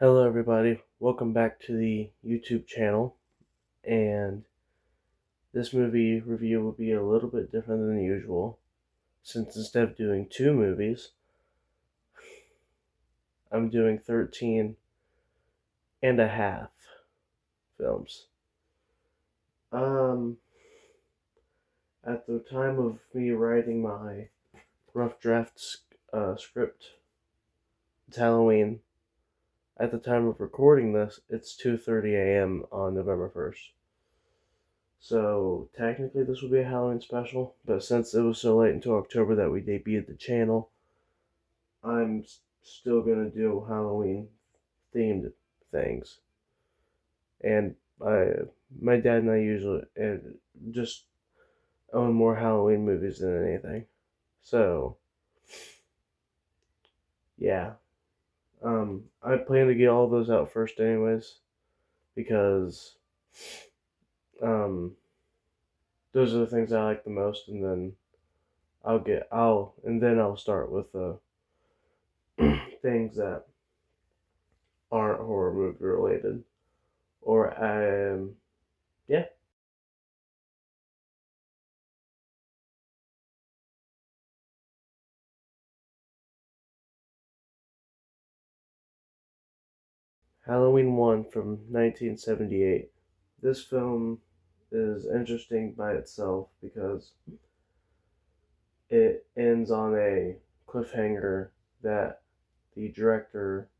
Hello everybody, welcome back to the YouTube channel, and this movie review will be a little bit different than usual, since instead of doing two movies, I'm doing 13 and a half films. At the time of me writing my rough draft script, it's Halloween. At the time of recording this, it's 2:30 a.m. on November 1st. So technically this will be a Halloween special, but since it was so late into October that we debuted the channel, I'm still gonna do Halloween themed things. And my dad and I usually just own more Halloween movies than anything. So yeah, I plan to get all those out first anyways, because um those are the things I like the most, and then I'll start with the things that aren't horror movie related. Or yeah. Halloween 1 from 1978. This film is interesting by itself because it ends on a cliffhanger that the director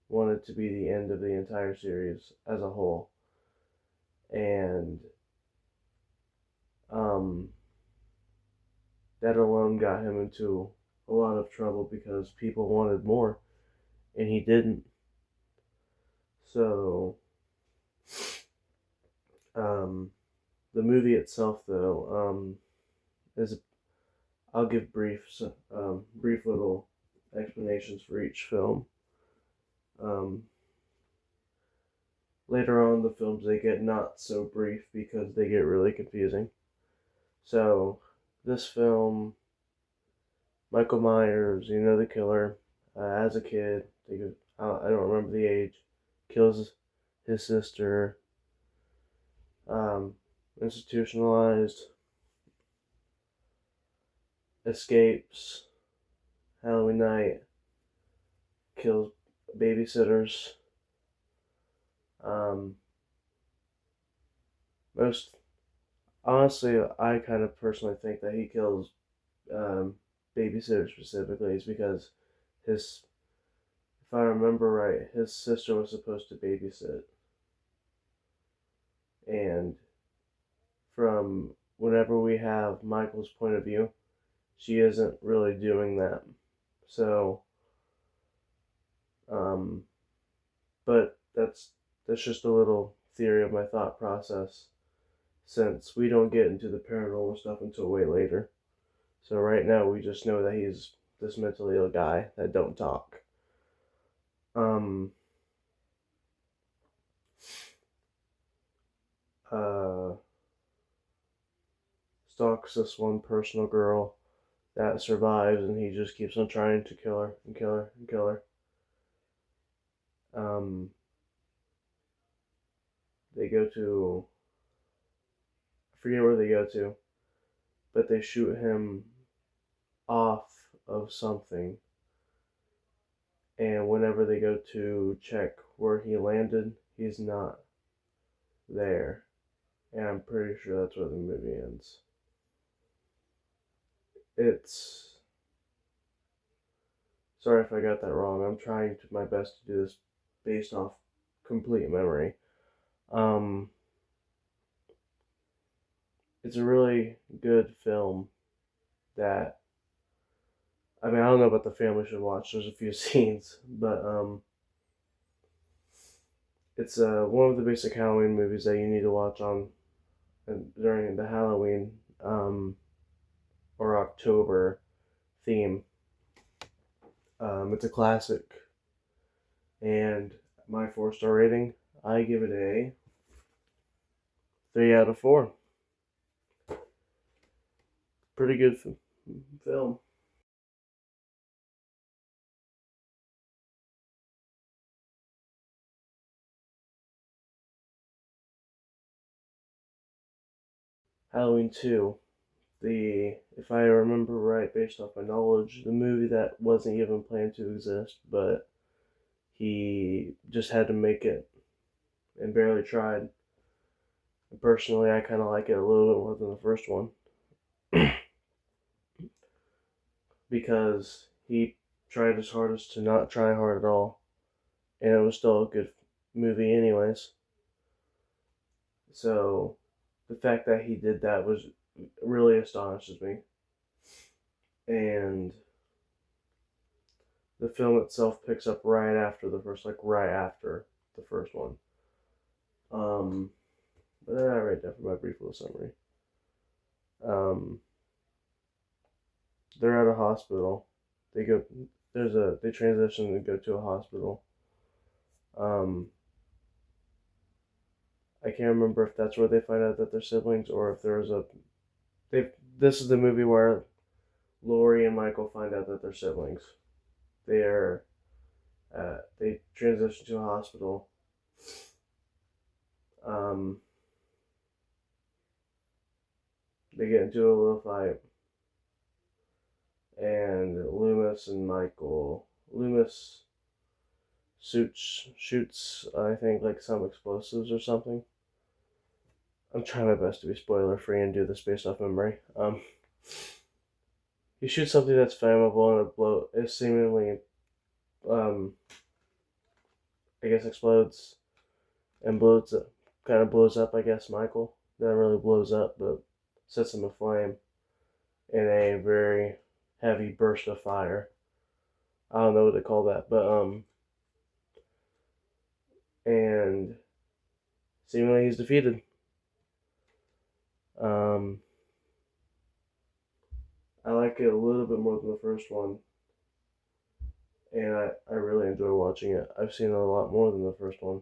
wanted to be the end of the entire series as a whole. And um, that alone got him into a lot of trouble because people wanted more and he didn't. So, the movie itself, though, is I'll give brief little explanations for each film. Um, Later on in the films, they get not so brief because they get really confusing. So, this film, Michael Myers, the killer, as a kid, I don't remember the age, kills his sister, um, institutionalized, escapes, Halloween night, kills babysitters. Um, most honestly, I kind of personally think that he kills um, babysitters specifically is because his, if I remember right, his sister was supposed to babysit, and from whenever we have Michael's point of view, she isn't really doing that. So, um, but that's just a little theory of my thought process, since we don't get into the paranormal stuff until way later. So right now we just know that he's this mentally ill guy that don't talk. Um uh Stalks this one personal girl that survives, and he just keeps on trying to kill her and kill her and kill her. Um they go to, I forget where they go to, but they shoot him off of something, and whenever they go to check where he landed, he's not there. And I'm pretty sure that's where the movie ends. It's, sorry if I got that wrong. I'm trying to my best to do this based off complete memory. Um, it's a really good film that, I mean, I don't know about the family should watch. There's a few scenes, but it's one of the basic Halloween movies that you need to watch on during the Halloween or October theme. It's a classic, and my 4-star rating, I give it a 3 out of 4. Pretty good film. Halloween 2, if I remember right, based off my knowledge, the movie that wasn't even planned to exist, but he just had to make it and barely tried. And personally, I kind of like it a little bit more than the first one because he tried his hardest to not try hard at all, and it was still a good movie, anyways. So the fact that he did that was really astonishes me. And the film itself picks up right after the first, like right after the first one. But then I write down for my brief little summary. Um, they're at a hospital. They go. They transition and go to a hospital. Um, I can't remember if that's where they find out that they're siblings or if there's a. They. This is the movie where Laurie and Michael find out that they're siblings. They are. They transition to a hospital. Um, they get into a little fight, and Loomis shoots I think like some explosives or something. I'm trying my best to be spoiler free and do this based off memory. He shoots something that's flammable and it seemingly um I guess explodes and blows up, kind of blows up. I guess Michael not really blows up, but sets him aflame in a very heavy burst of fire. I don't know what to call that, but and seemingly he's defeated. Um, I like it a little bit more than the first one, and I really enjoy watching it. I've seen it a lot more than the first one.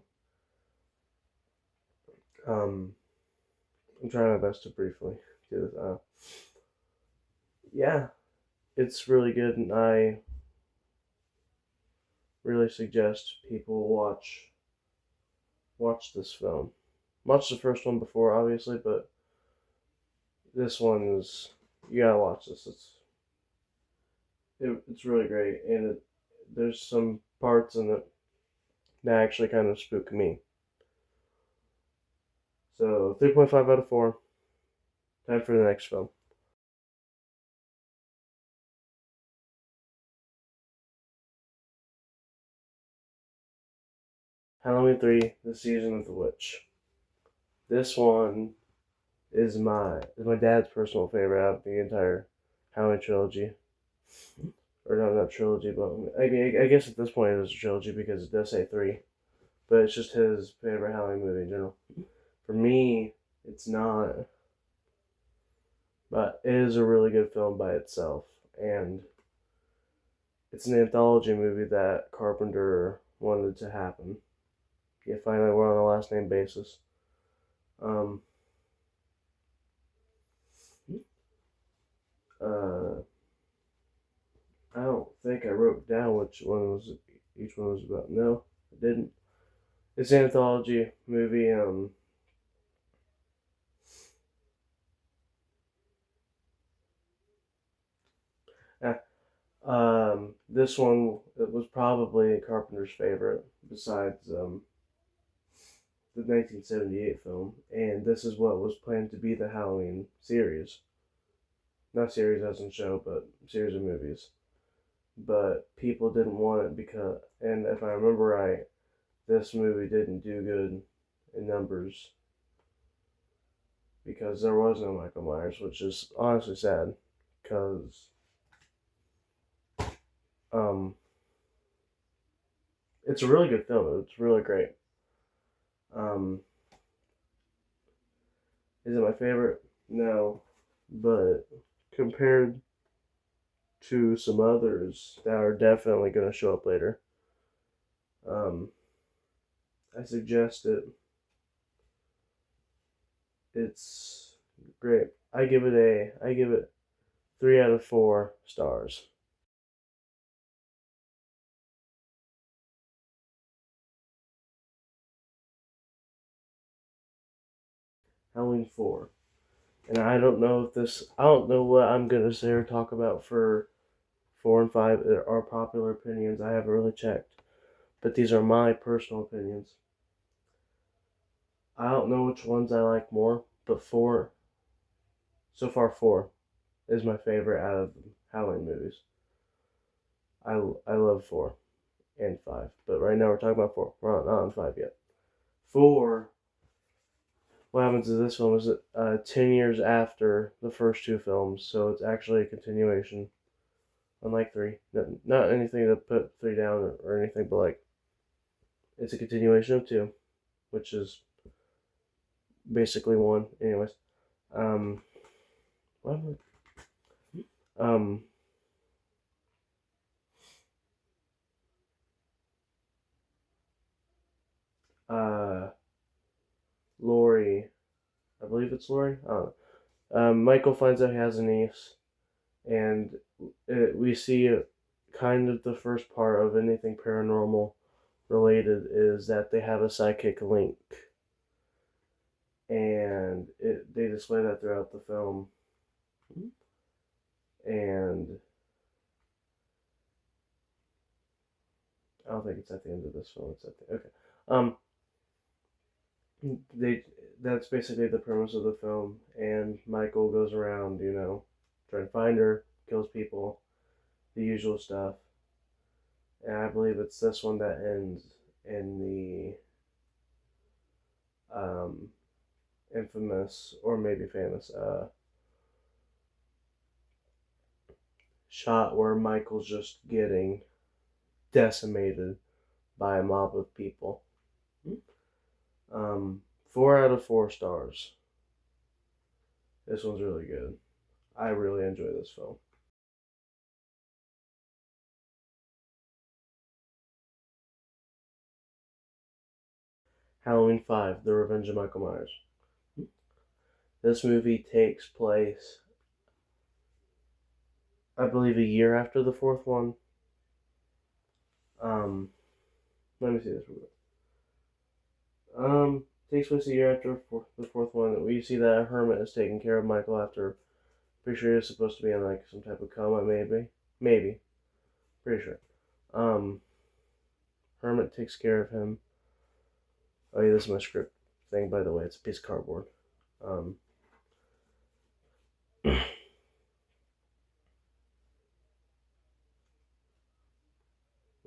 Um, I'm trying my best to briefly do this. Yeah, it's really good, and I really suggest people watch this film. Watch the first one before, obviously, but this one is you gotta watch this. It's really great, and there's some parts in it that actually kind of spook me. So 3.5 out of 4. Time for the next film. Halloween 3: The Season of the Witch. This one is my dad's personal favorite out of the entire Halloween trilogy. Or no, not trilogy, but I mean, I guess at this point it is a trilogy because it does say 3. But it's just his favorite Halloween movie in general. For me, it's not, but it is a really good film by itself, and it's an anthology movie that Carpenter wanted to happen. Yeah, finally we're on a last name basis. Um, uh, I don't think I wrote down which one was each one was about. No, I didn't. It's an anthology movie. Ah, this one it was probably Carpenter's favorite, besides the 1978 film, and this is what was planned to be the Halloween series. Not series as in show, but series of movies. But people didn't want it because, and if I remember right, this movie didn't do good in numbers because there was no Michael Myers, which is honestly sad because um, it's a really good film. It's really great. Um, is it my favorite? No, but compared to some others that are definitely going to show up later, um, I suggest it. It's great. I give it 3 out of 4 stars. Halloween 4. And I don't know what I'm gonna say or talk about for 4 and 5 are popular opinions. I haven't really checked, but these are my personal opinions. I don't know which ones I like more, but so far 4 is my favorite out of the Halloween movies. I love 4 and 5, but right now we're talking about 4. We're not on 5 yet. 4. What happens in this film is 10 years after the first 2 films, so it's actually a continuation. Unlike 3, not anything to put 3 down or anything, but like it's a continuation of 2, which is basically 1. Anyways, what? Um, uh, Lori, I believe it's Lori. I don't know. Michael finds out he has a niece, and we see kind of the first part of anything paranormal related is that they have a psychic link, and they display that throughout the film, and I don't think it's at the end of this film. It's at the okay. They That's basically the premise of the film, and Michael goes around, trying to find her, kills people, the usual stuff. And I believe it's this one that ends in the infamous or maybe famous shot where Michael's just getting decimated by a mob of people. 4 out of 4 stars. This one's really good. I really enjoy this film. Halloween 5, The Revenge of Michael Myers. This movie takes place, I believe, a year after the fourth one. Um, Let me see this real quick. Takes place a year after the fourth one. We see that a hermit is taking care of Michael after, pretty sure he's supposed to be in like some type of coma, maybe, pretty sure. Um, Hermit takes care of him. Oh yeah, this is my script thing, by the way. It's a piece of cardboard. Um,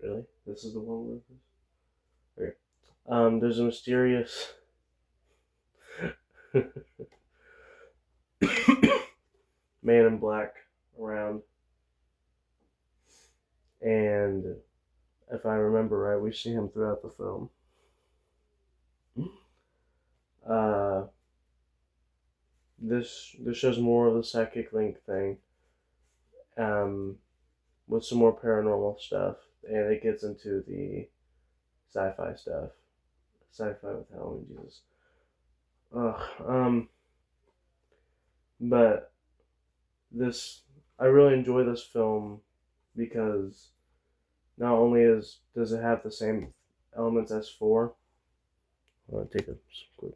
really? This is the one with this? Okay. There's a mysterious man in black around, and if I remember right, we see him throughout the film. Uh, this shows more of the psychic link thing, um, with some more paranormal stuff, and it gets into the sci-fi stuff, sci-fi with Halloween, Jesus. Ugh. But this, I really enjoy this film because not only does it have the same elements as 4. I'll take a quick.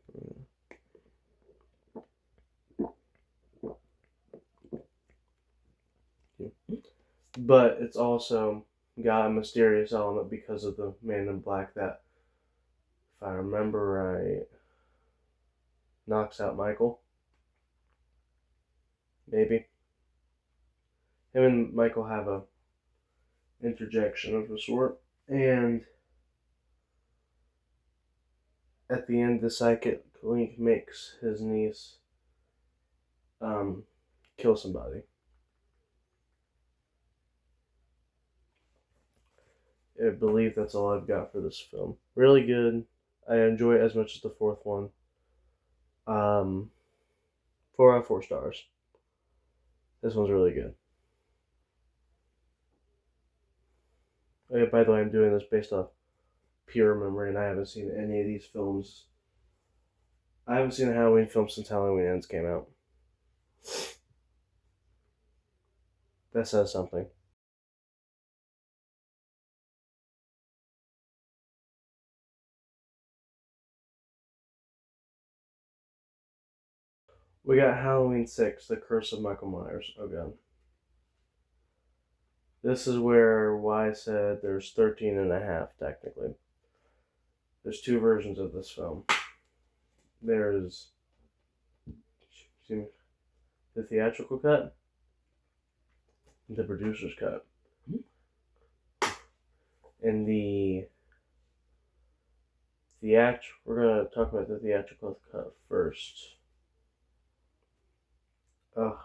But it's also got a mysterious element because of the Man in Black that, if I remember right, knocks out Michael. Maybe him and Michael have a interjection of a sort, and at the end, the psychic link makes his niece um, kill somebody. I believe that's all I've got for this film. Really good. I enjoy it as much as the fourth one. 4 out of 4 stars. This one's really good. Oh, yeah, by the way, I'm doing this based off pure memory, and I haven't seen any of these films. I haven't seen a Halloween film since Halloween Ends came out. That says something. We got Halloween 6, The Curse of Michael Myers. Oh god. This is where Y said there's 13 and a half, technically. There's two versions of this film. There's the theatrical cut and the producer's cut. In the we're going to talk about the theatrical cut first. Ugh.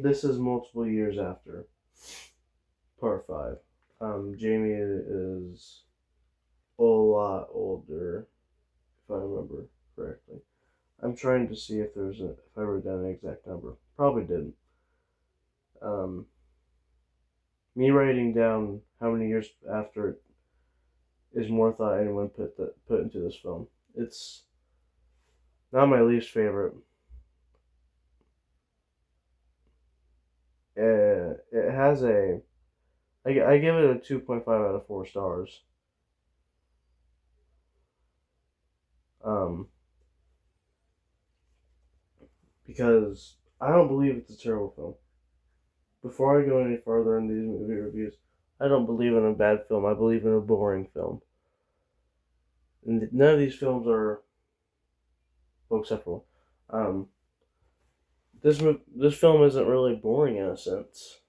This is multiple years after part 5. Jamie is a lot older, if I remember correctly. I'm trying to see if if I wrote down an exact number. Probably didn't. Me writing down how many years after it is more thought anyone put into this film. It's not my least favorite. It has I give it a 2.5 out of 4 stars. Because I don't believe it's a terrible film. Before I go any further in these movie reviews, I don't believe in a bad film. I believe in a boring film. And none of these films are, well, except for one. This film isn't really boring in a sense,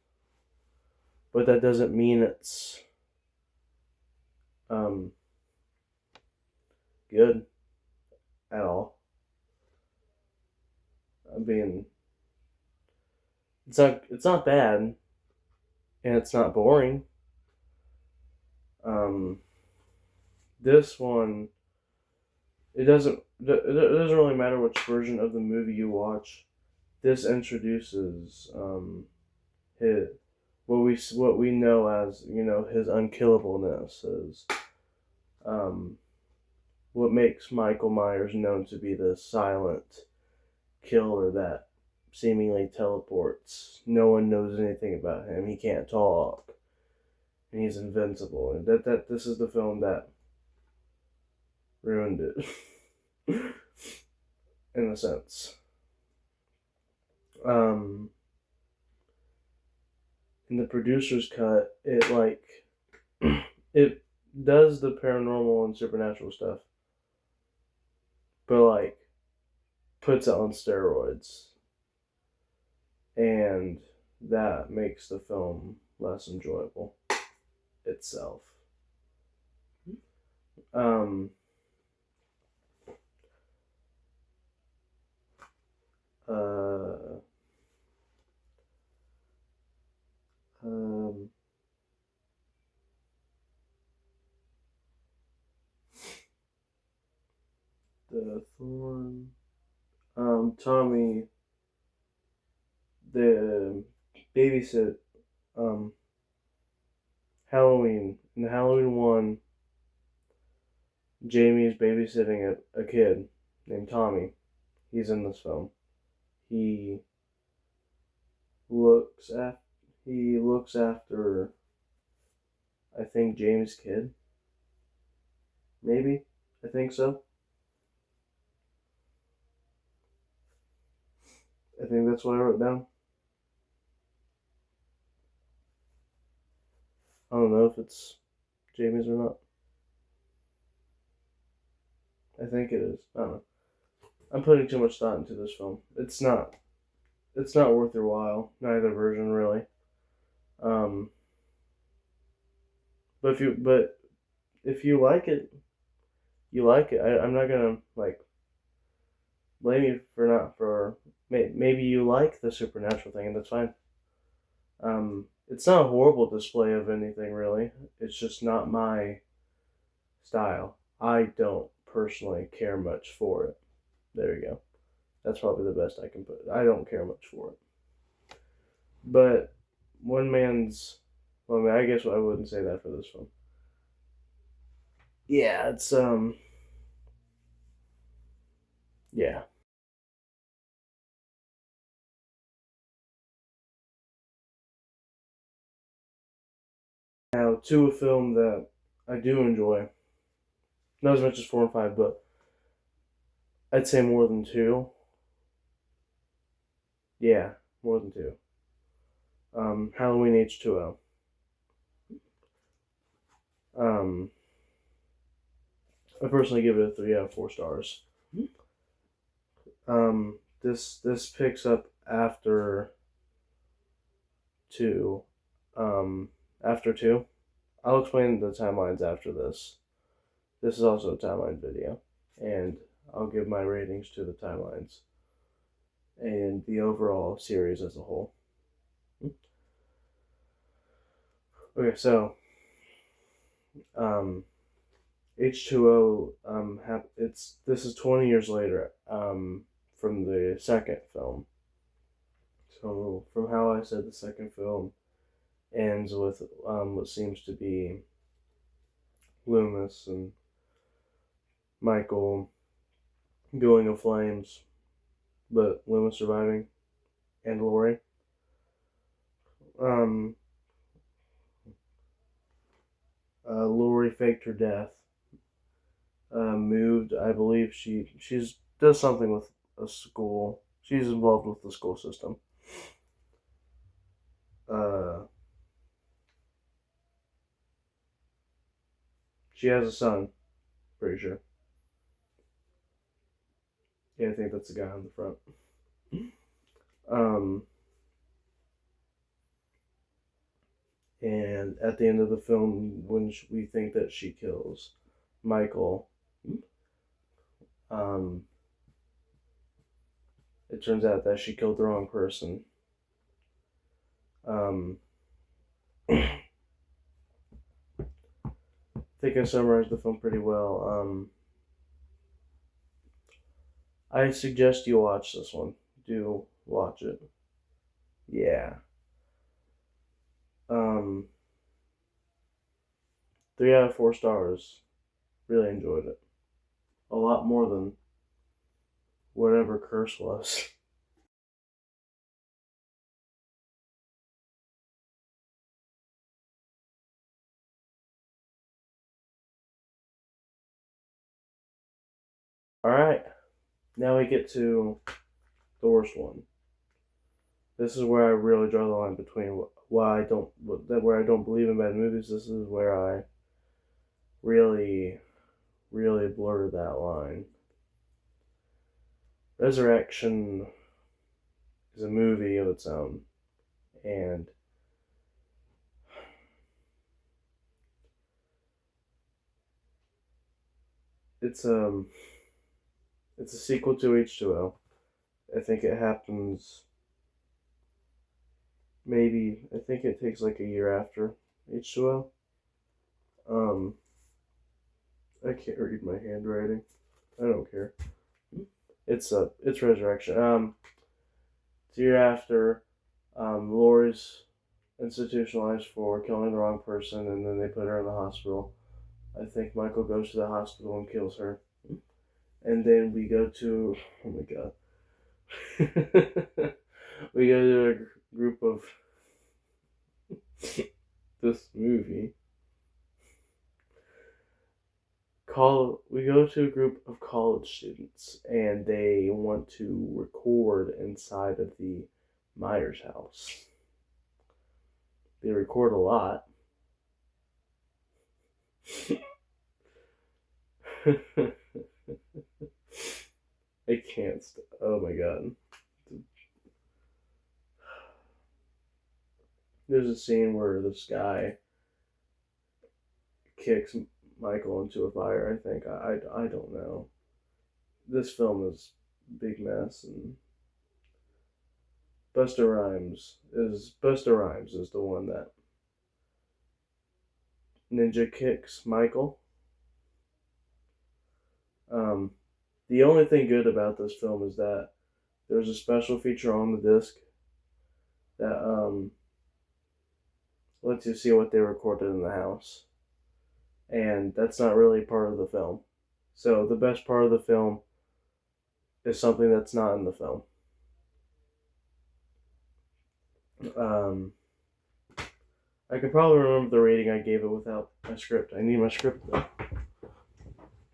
but that doesn't mean it's good at all. I mean, it's not bad, and it's not boring. This one, it doesn't really matter which version of the movie you watch. This introduces his what we know as his unkillableness is what makes Michael Myers known to be the silent killer that seemingly teleports. No one knows anything about him. He can't talk, and he's invincible. And that this is the film that ruined it, in a sense. In the producer's cut, it does the paranormal and supernatural stuff, but puts it on steroids, and that makes the film less enjoyable itself. Um, the Thorn, Tommy, the babysit, Halloween. In Halloween 1, Jamie is babysitting a kid named Tommy. He's in this film. He looks after I think James' kid. Maybe. I think so. I think that's what I wrote down. I don't know if it's Jamie's or not. I think it is. I don't know. I'm putting too much thought into this film. It's not worth your while. Neither version really. But if you like it, you like it. I'm not gonna blame you for not for maybe you like the supernatural thing, and that's fine. It's not a horrible display of anything really. It's just not my style. I don't personally care much for it. There you go. That's probably the best I can put it. I don't care much for it. But one man's, well, I mean, I guess I wouldn't say that for this one. Yeah, it's yeah. to a film that I do enjoy. Not as much as 4 and 5, but I'd say more than 2. Yeah, more than 2. Halloween H2O. I personally give it a 3 out of 4 stars. This picks up after 2. After 2. I'll explain the timelines after this. This is also a timeline video, and I'll give my ratings to the timelines and the overall series as a whole. Okay, so H2O this is 20 years later from the second film. So from how I said, the second film ends with what seems to be Loomis and Michael going in flames, but Loomis surviving, and Laurie. Laurie faked her death. Moved. I believe she's does something with a school. She's involved with the school system. She has a son. Pretty sure. Yeah, I think that's the guy on the front. And at the end of the film, when we think that she kills Michael, it turns out that she killed the wrong person. I think I summarized the film pretty well. I suggest you watch this one. Do watch it. Yeah. 3 out of 4 stars. Really enjoyed it. A lot more than whatever Curse was. Alright. Now we get to the worst one. This is where I really draw the line between where I don't believe in bad movies. This is where I really, really blur that line. Resurrection is a movie of its own, and it's a sequel to H2O. I think it happens. I think it takes like a year after H2O. I can't read my handwriting. I don't care. It's Resurrection. It's a year after. Laurie's institutionalized for killing the wrong person, and then they put her in the hospital. I think Michael goes to the hospital and kills her. And then we go to, oh my god. We go to a group of this movie. We go to a group of college students, and they want to record inside of the Myers house. They record a lot. I can't. Oh my god. There's a scene where this guy kicks Michael into a fire, I think. I don't know. This film is a big mess, and Busta Rhymes is the one that ninja kicks Michael. The only thing good about this film is that there's a special feature on the disc that lets you see what they recorded in the house. And that's not really part of the film. So the best part of the film is something that's not in the film. I can probably remember the rating I gave it without my script. I need my script though.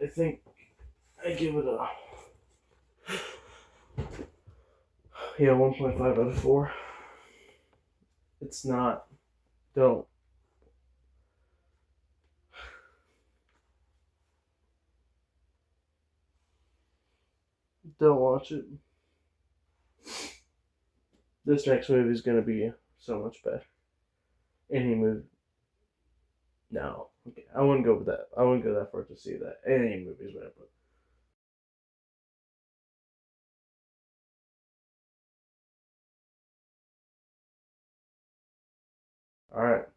I think I give it a 1.5 out of 4. It's not. Don't watch it. This next movie is gonna be so much better. Any movie. No. Okay. I wouldn't go with that. I wouldn't go that far to see that. Any movie's better. Alright.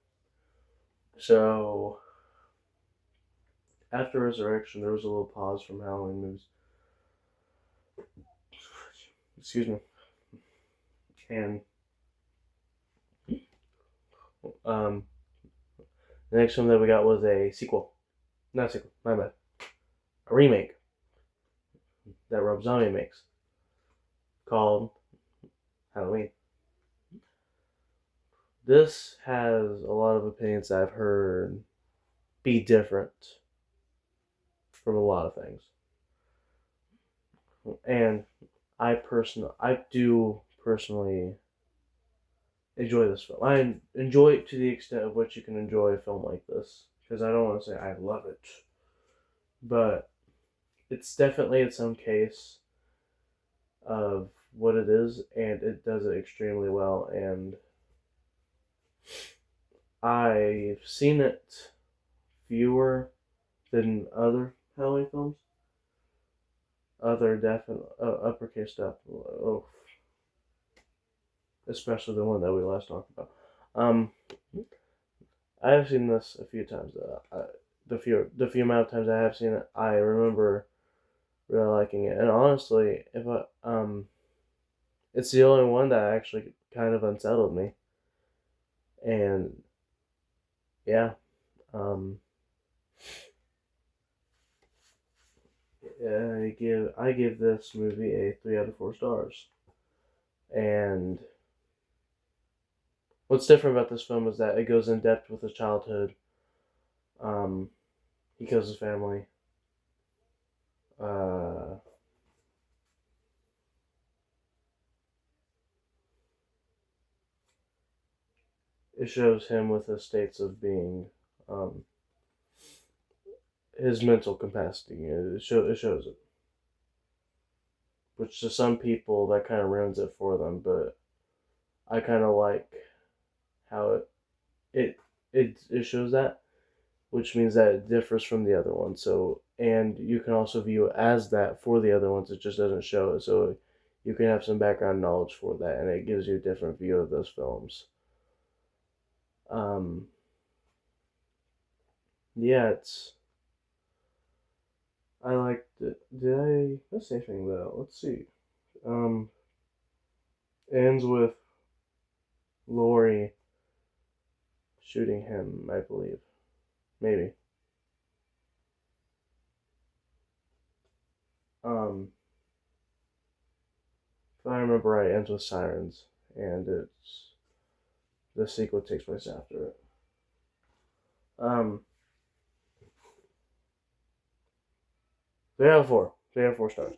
So after Resurrection there was a little pause from Halloween movies. Excuse me. And the next one that we got was a sequel. Not a sequel, my bad. A remake that Rob Zombie makes called Halloween. This has a lot of opinions that I've heard be different from a lot of things. And I do personally enjoy this film. I enjoy it to the extent of which you can enjoy a film like this. Because I don't want to say I love it. But it's definitely its own case of what it is, and it does it extremely well. And I've seen it fewer than other Halloween films. Other definite uppercase stuff. Oh, especially the one that we last talked about. I have seen this a few times. The few amount of times I have seen it, I remember really liking it. And honestly, if it's the only one that actually kind of unsettled me. And yeah, I give this movie a 3 out of 4 stars. And what's different about this film is that it goes in depth with his childhood. He kills his family. It shows him with his states of being, his mental capacity. It shows it. Which to some people, that kind of ruins it for them, but I kind of like how it shows that, which means that it differs from the other one. So, and you can also view it as that for the other ones. It just doesn't show it. So you can have some background knowledge for that, and it gives you a different view of those films. Yeah, I liked it. Did I miss anything though? Let's see. Um, ends with Laurie shooting him, I believe. Maybe. Um, if I remember right, it ends with sirens, and the sequel takes place after it. Um, 3 out of 4. 3 out of 4 stars.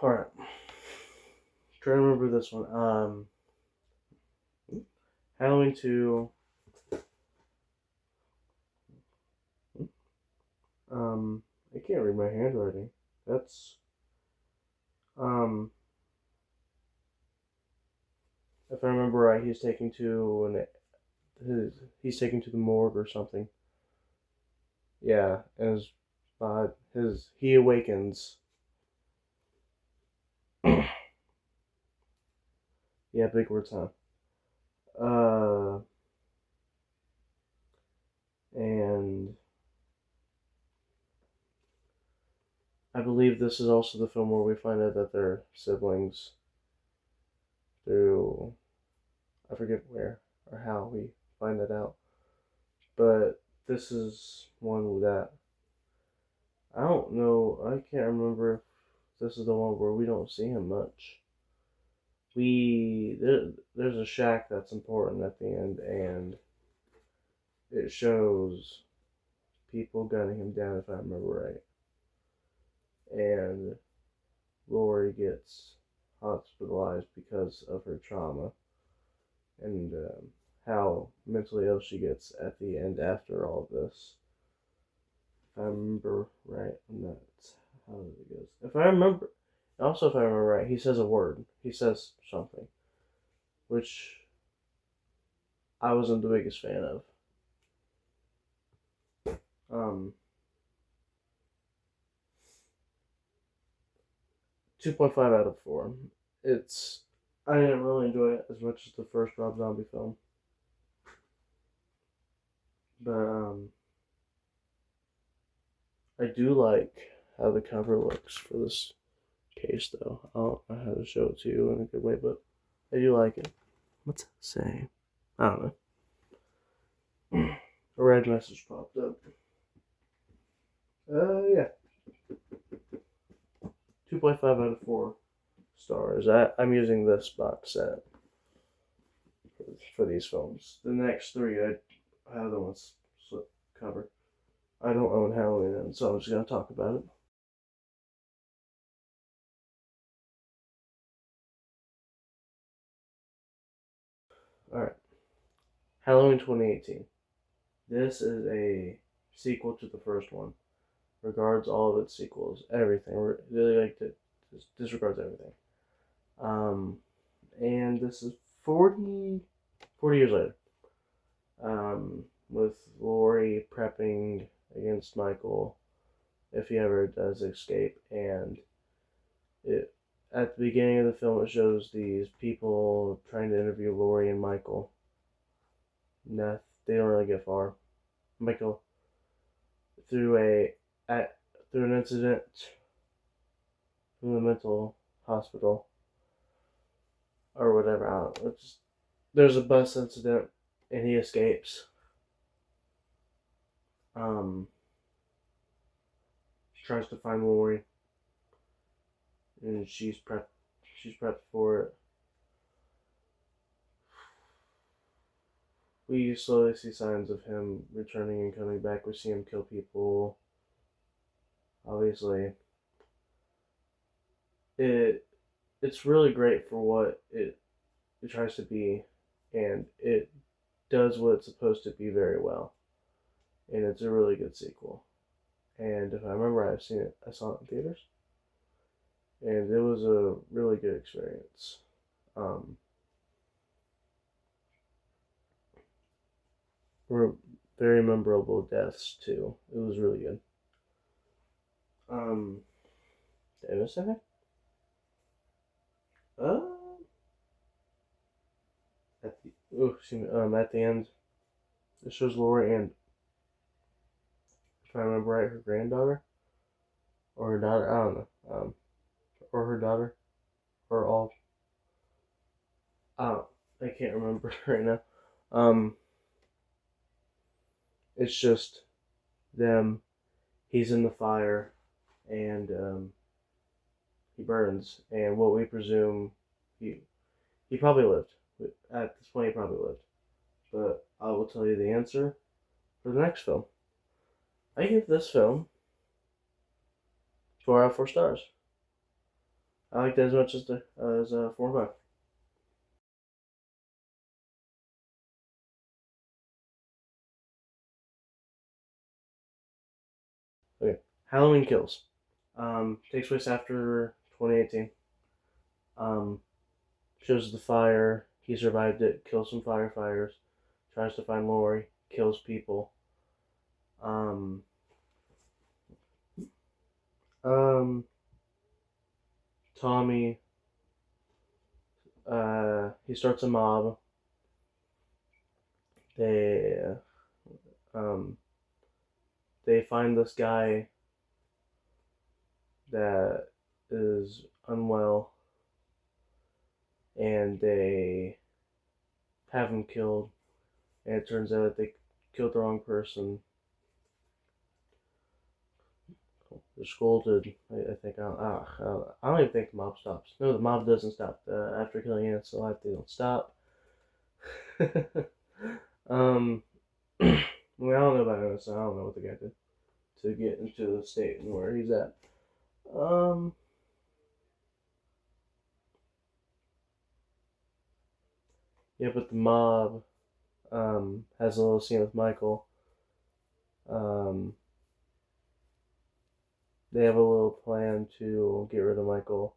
Alright. Trying to remember this one. Halloween 2. I can't read my handwriting. That's, um, if I remember right, he's taken to he's taken to the morgue or something. Yeah, and he awakens. Yeah, big words, huh? And I believe this is also the film where we find out that they're siblings through, I forget where or how we find that out. But this is one that I don't know. I can't remember if this is the one where we don't see him much. There's a shack that's important at the end, and it shows people gunning him down, if I remember right. And Lori gets hospitalized because of her trauma, and how mentally ill she gets at the end after all of this. If I remember right, and that's how it goes. If I remember, also if I remember right, he says a word. He says something, which I wasn't the biggest fan of. Um, 2.5 out of 4. It's I didn't really enjoy it as much as the first Rob Zombie film, but I do like how the cover looks for this case, though. I don't know how to show it to you in a good way, but I do like it. What's it say? I don't know. A red message popped up. Yeah. 2.5 out of 4 stars. I'm using this box set for these films. The next 3, I have them with slip cover. I don't own Halloween, so I'm just going to talk about it. Alright. Halloween 2018. This is a sequel to the first one. Regards all of its sequels. Everything. Really like to disregards everything. And this is 40 years later. With Laurie prepping against Michael if he ever does escape, and it at the beginning of the film it shows these people trying to interview Laurie and Michael. They don't really get far. Michael through an incident from the mental hospital or whatever. I don't know. There's a bus incident and he escapes. Tries to find Laurie, and she's prepped. She's prepped for it. We slowly see signs of him returning and coming back. We see him kill people. Obviously, it's really great for what it tries to be, and it does what it's supposed to be very well. And it's a really good sequel. And if I remember, I saw it in theaters, and it was a really good experience. Very memorable deaths too. It was really good. Did I miss anything? Uh, at the end, it shows Laura and, if I remember right, her granddaughter or her daughter. I don't know. Or her daughter, or all. I can't remember right now. Um, it's just them. He's in the fire, and he burns. And what we presume he probably lived. At this point, he probably lived. But I will tell you the answer for the next film. I give this film 4 out of 4 stars. I liked it as much as 4 and 5. Okay, Halloween Kills. Takes place after 2018. Um, shows the fire. He survived it. Kills some firefighters. Tries to find Laurie. Kills people. Um, um, Tommy. He starts a mob. They um, they find this guy that is unwell, and they have him killed. And it turns out that they killed the wrong person. They're scolded. I think I don't even think the mob stops. No, the mob doesn't stop. After killing ants alive, they don't stop. um, well, I don't know about Innocent. I don't know what the guy did to get into the state and where he's at. Yeah, but the mob has a little scene with Michael. Um, they have a little plan to get rid of Michael.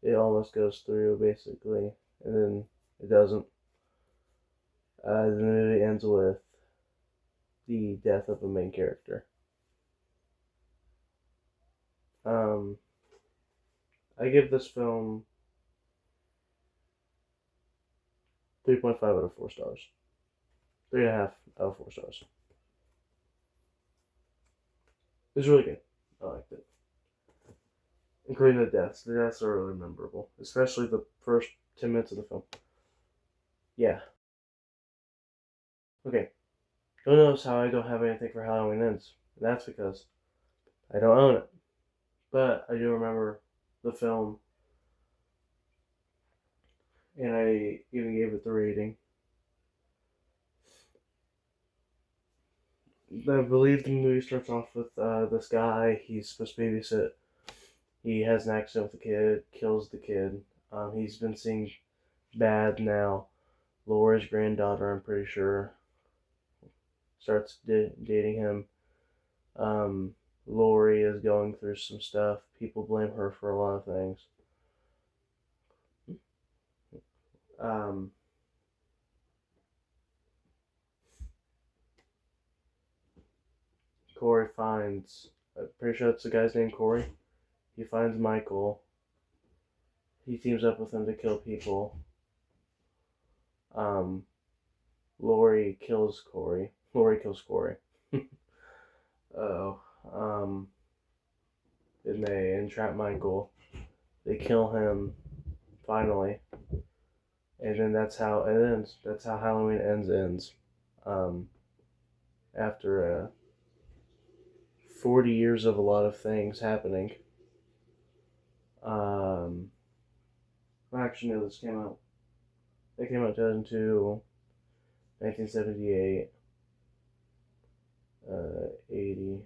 It almost goes through, basically, and then it doesn't. The movie ends with the death of the main character. I give this film 3.5 out of 4 stars. 3.5 out of 4 stars. It was really good. I liked it. Including the deaths. The deaths are really memorable, especially the first 10 minutes of the film. Yeah. Okay. You'll notice how I don't have anything for Halloween Ends. That's because I don't own it. But I do remember the film, and I even gave it the rating. I believe the movie starts off with this guy. He's supposed to babysit. He has an accident with a kid, kills the kid. He's been seeing bad now. Laurie's granddaughter, I'm pretty sure, starts dating him. Laurie is going through some stuff. People blame her for a lot of things. Corey finds, I'm pretty sure that's the guy's name, Corey. He finds Michael. He teams up with him to kill people. Laurie kills Corey. Oh. And they entrap Michael. They kill him, finally. And then that's how it ends. That's how Halloween ends. After 40 years of a lot of things happening. Actually, no, this came out. It came out in 2002, 1978, 80.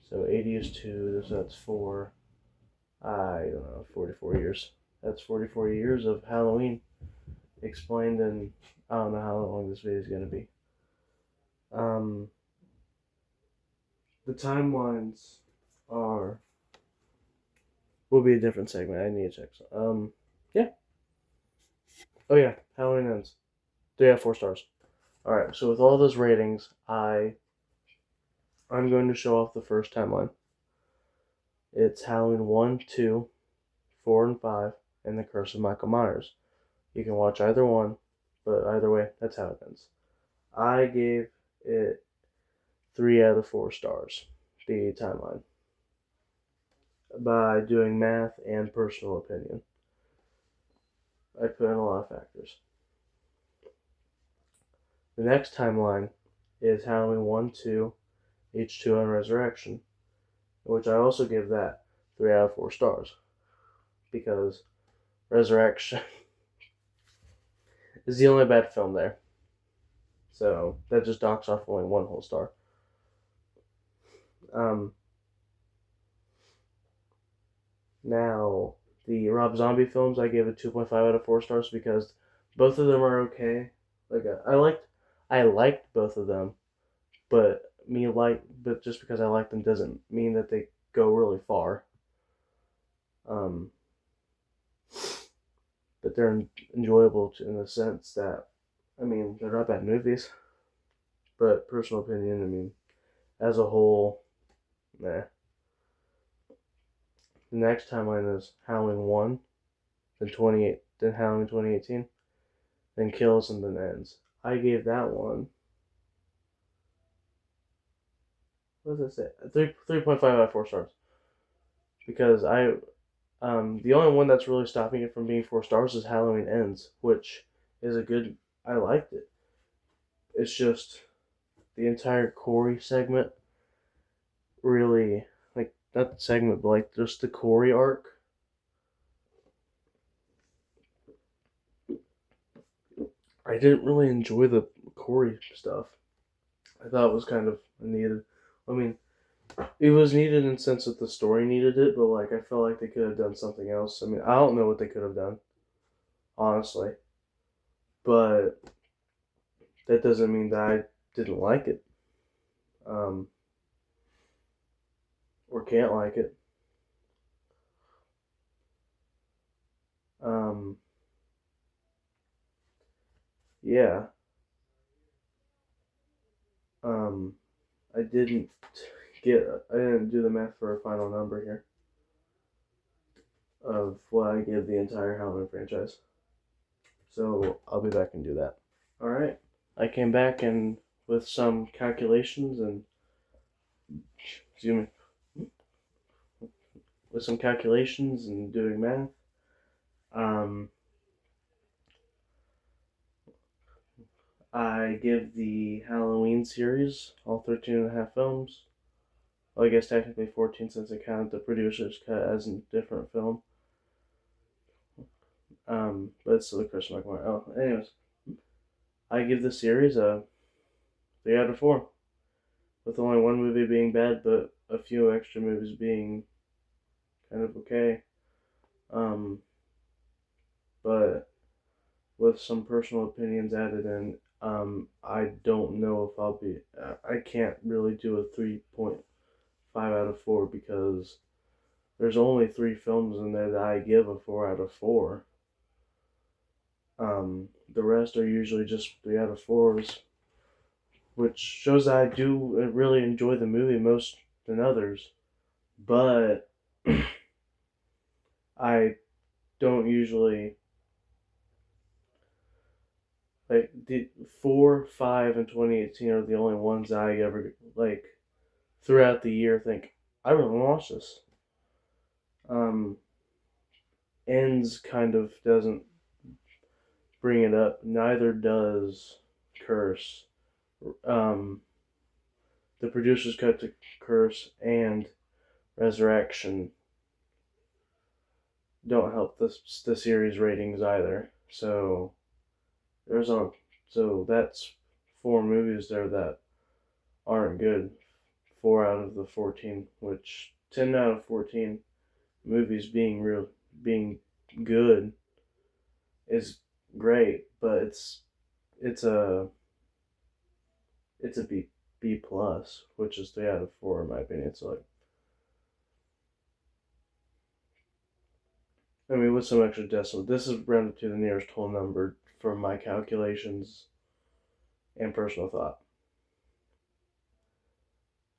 So 80 is 2, so that's 4. I don't know, 44 years. That's 44 years of Halloween explained, and I don't know how long this video is going to be. The timelines will be a different segment. I need to check. Yeah. Oh yeah, Halloween Ends. 3 out of 4 stars. Alright, so with all those ratings, I'm going to show off the first timeline. It's Halloween 1, 2, 4, and 5, and The Curse of Michael Myers. You can watch either one, but either way, that's how it ends. I gave it 3 out of 4 stars, the timeline, by doing math and personal opinion. I put in a lot of factors. The next timeline is Halloween 1, 2, H2, and Resurrection, which I also give that 3 out of 4 stars, because Resurrection is the only bad film there. So that just docks off only 1 whole star. Now, the Rob Zombie films, I gave it 2.5 out of 4 stars because both of them are okay. Like I liked both of them, but just because I like them doesn't mean that they go really far. But they're enjoyable in the sense that, I mean, they're not bad movies. But personal opinion, I mean, as a whole, nah. The next timeline is Halloween 1, then Halloween 2018, then Kills, and then Ends. I gave that one, what does it say? 3.5 out of 4 stars. Because the only one that's really stopping it from being 4 stars is Halloween Ends, which is I liked it. It's just the entire Corey segment really, like, not the segment, but like just the Corey arc. I didn't really enjoy the Corey stuff. I thought it was kind of needed. I mean, it was needed in the sense that the story needed it, but like I felt like they could have done something else. I mean, I don't know what they could have done, honestly, but that doesn't mean that I didn't like it, um, or can't like it. Um, yeah. Um, I didn't I didn't do the math for a final number here of what I give the entire Halloween franchise. So I'll be back and do that. All right. I came back and with some calculations and excuse me, with some calculations and doing math. Um, I give the Halloween series all 13 and a half films. Well, I guess technically 14 since I counted the producer's cut as a different film. But it's still the Chris McMahon. Oh, anyways, I give the series a 3 out of 4, with only one movie being bad, but a few extra movies being kind of okay. But with some personal opinions added in, I don't know if I'll be. I can't really do a 3.5 out of 4 because there's only 3 films in there that I give a 4 out of 4. The rest are usually just 3 out of 4s, which shows that I do really enjoy the movie most than others. But I don't usually like the 4, 5, and 2018 are the only ones I ever like throughout the year think I really want to watch this. Um, Ends kind of doesn't bring it up. Neither does Curse. Um, the producer's cut to Curse and Resurrection don't help the series ratings either. So there's a so that's 4 movies there that aren't good. 4 out of the 14, which 10 out of 14 movies being good is great, but it's a it's a B plus, which is 3 out of 4 in my opinion. So like, I mean, with some extra decimal, this is rounded to the nearest whole number from my calculations and personal thought.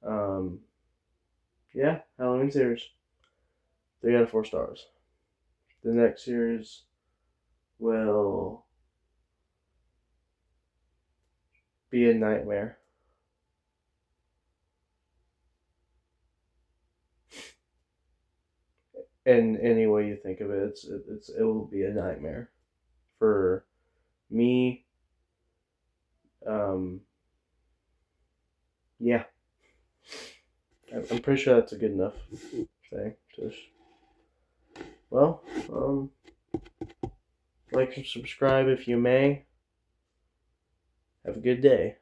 Um, yeah, Halloween series, 3 out of 4 stars. The next series will be a nightmare. In any way you think of it, it will be a nightmare for me. Um, yeah, I'm pretty sure that's a good enough thing. Well, like and subscribe if you may. Have a good day.